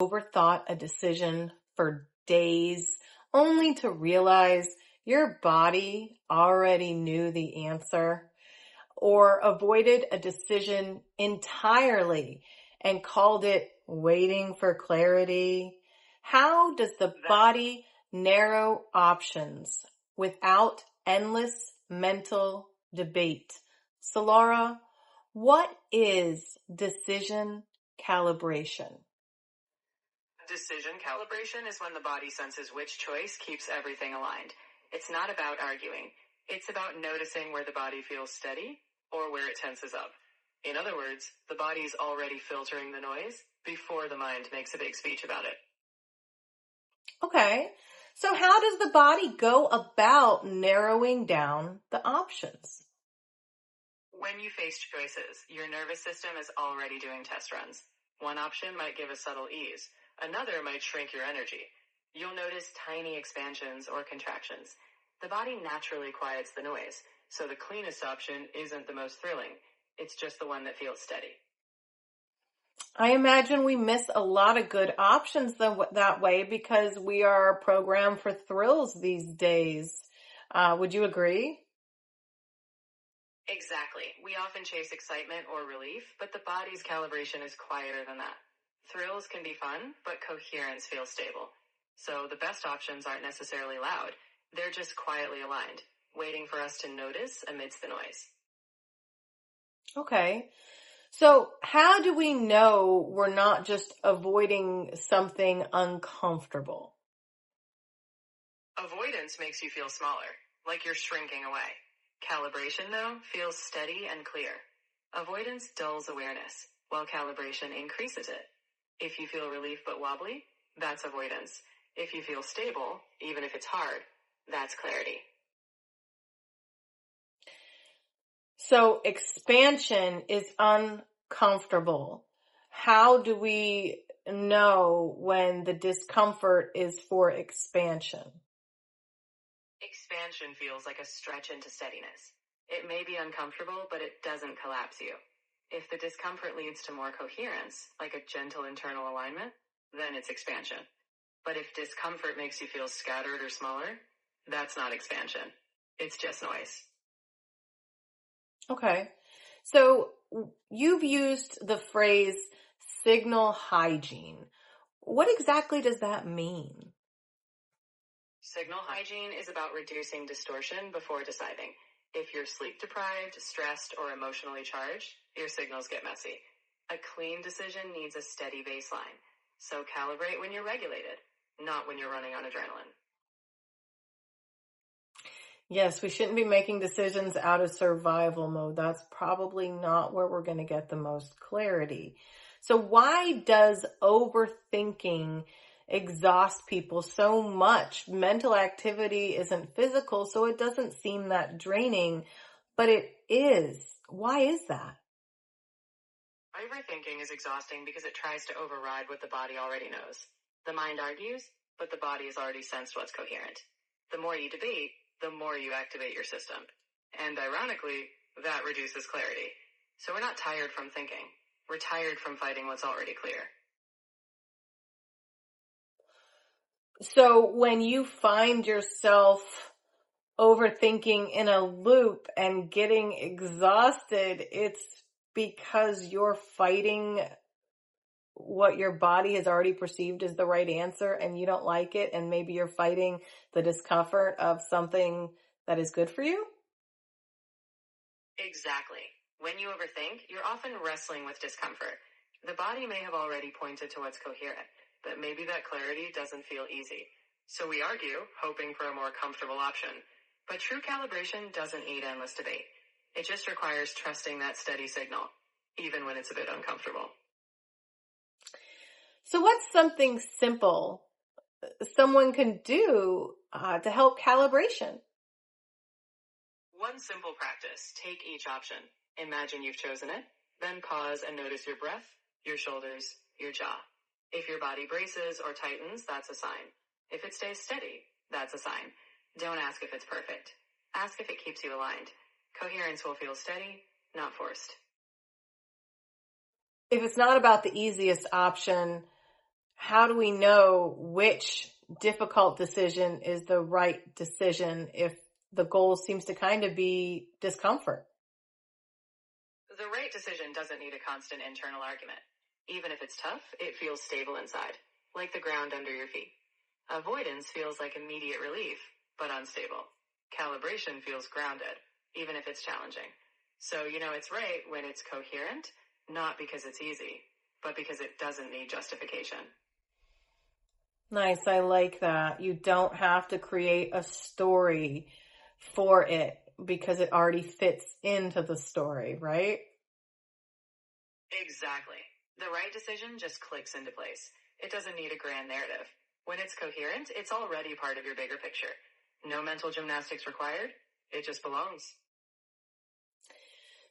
Overthought a decision for days only to realize your body already knew the answer, or avoided a decision entirely and called it waiting for clarity? How does the body narrow options without endless mental debate? So Laura, what is decision calibration? Decision calibration is when the body senses which choice keeps everything aligned. It's not about arguing. It's about noticing where the body feels steady or where it tenses up. In other words, the body's already filtering the noise before the mind makes a big speech about it. Okay, so how does the body go about narrowing down the options? When you face choices, your nervous system is already doing test runs. One option might give a subtle ease. Another might shrink your energy. You'll notice tiny expansions or contractions. The body naturally quiets the noise, so the cleanest option isn't the most thrilling. It's just the one that feels steady. I imagine we miss a lot of good options that way because we are programmed for thrills these days. Would you agree? Exactly. We often chase excitement or relief, but the body's calibration is quieter than that. Thrills can be fun, but coherence feels stable. So the best options aren't necessarily loud. They're just quietly aligned, waiting for us to notice amidst the noise. Okay. So how do we know we're not just avoiding something uncomfortable? Avoidance makes you feel smaller, like you're shrinking away. Calibration, though, feels steady and clear. Avoidance dulls awareness, while calibration increases it. If you feel relief but wobbly, that's avoidance. If you feel stable, even if it's hard, that's clarity. So expansion is uncomfortable. How do we know when the discomfort is for expansion? Expansion feels like a stretch into steadiness. It may be uncomfortable, but it doesn't collapse you. If the discomfort leads to more coherence, like a gentle internal alignment, then it's expansion. But if discomfort makes you feel scattered or smaller, that's not expansion. It's just noise. Okay. So you've used the phrase signal hygiene. What exactly does that mean? Signal hygiene is about reducing distortion before deciding. If you're sleep deprived, stressed, or emotionally charged, your signals get messy. A clean decision needs a steady baseline. So calibrate when you're regulated, not when you're running on adrenaline. Yes, we shouldn't be making decisions out of survival mode. That's probably not where we're going to get the most clarity. So why does overthinking exhaust people so much? Mental activity isn't physical, so it doesn't seem that draining, but it is. Why is that? Overthinking is exhausting because it tries to override what the body already knows. The mind argues, but the body has already sensed what's coherent. The more you debate, the more you activate your system. And ironically, that reduces clarity. So we're not tired from thinking. We're tired from fighting what's already clear. So when you find yourself overthinking in a loop and getting exhausted, it's because you're fighting what your body has already perceived as the right answer and you don't like it, and maybe you're fighting the discomfort of something that is good for you? Exactly. When you overthink, you're often wrestling with discomfort. The body may have already pointed to what's coherent, but maybe that clarity doesn't feel easy. So we argue, hoping for a more comfortable option. But true calibration doesn't need endless debate. It just requires trusting that steady signal, even when it's a bit uncomfortable. So what's something simple someone can do to help calibration? One simple practice. Take each option. Imagine you've chosen it. Then pause and notice your breath, your shoulders, your jaw. If your body braces or tightens, that's a sign. If it stays steady, that's a sign. Don't ask if it's perfect. Ask if it keeps you aligned. Coherence will feel steady, not forced. If it's not about the easiest option, how do we know which difficult decision is the right decision if the goal seems to kind of be discomfort? The right decision doesn't need a constant internal argument. Even if it's tough, it feels stable inside, like the ground under your feet. Avoidance feels like immediate relief, but unstable. Calibration feels grounded, even if it's challenging. So you know it's right when it's coherent, not because it's easy, but because it doesn't need justification. Nice. I like that. You don't have to create a story for it because it already fits into the story, right? Exactly. The right decision just clicks into place. It doesn't need a grand narrative. When it's coherent, it's already part of your bigger picture. No mental gymnastics required. It just belongs.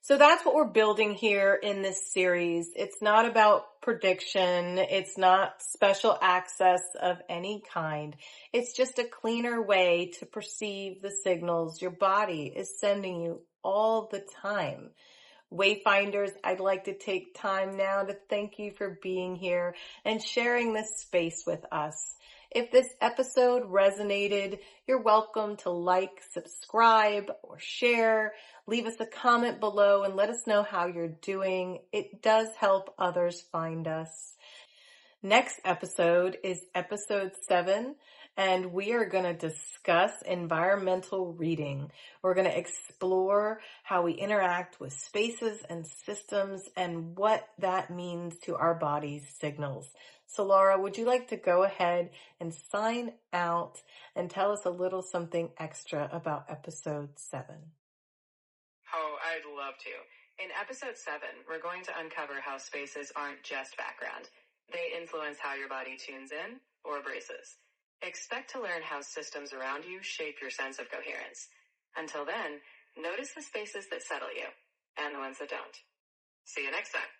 So that's what we're building here in this series. It's not about prediction. It's not special access of any kind. It's just a cleaner way to perceive the signals your body is sending you all the time. Wayfinders, I'd like to take time now to thank you for being here and sharing this space with us. If this episode resonated, you're welcome to like, subscribe, or share. Leave us a comment below and let us know how you're doing. It does help others find us. Next episode is episode 7, and we are going to discuss environmental reading. We're going to explore how we interact with spaces and systems and what that means to our body's signals. So Laura, would you like to go ahead and sign out and tell us a little something extra about episode 7? Oh, I'd love to. In episode 7, we're going to uncover how spaces aren't just background. They influence how your body tunes in or braces. Expect to learn how systems around you shape your sense of coherence. Until then, notice the spaces that settle you and the ones that don't. See you next time.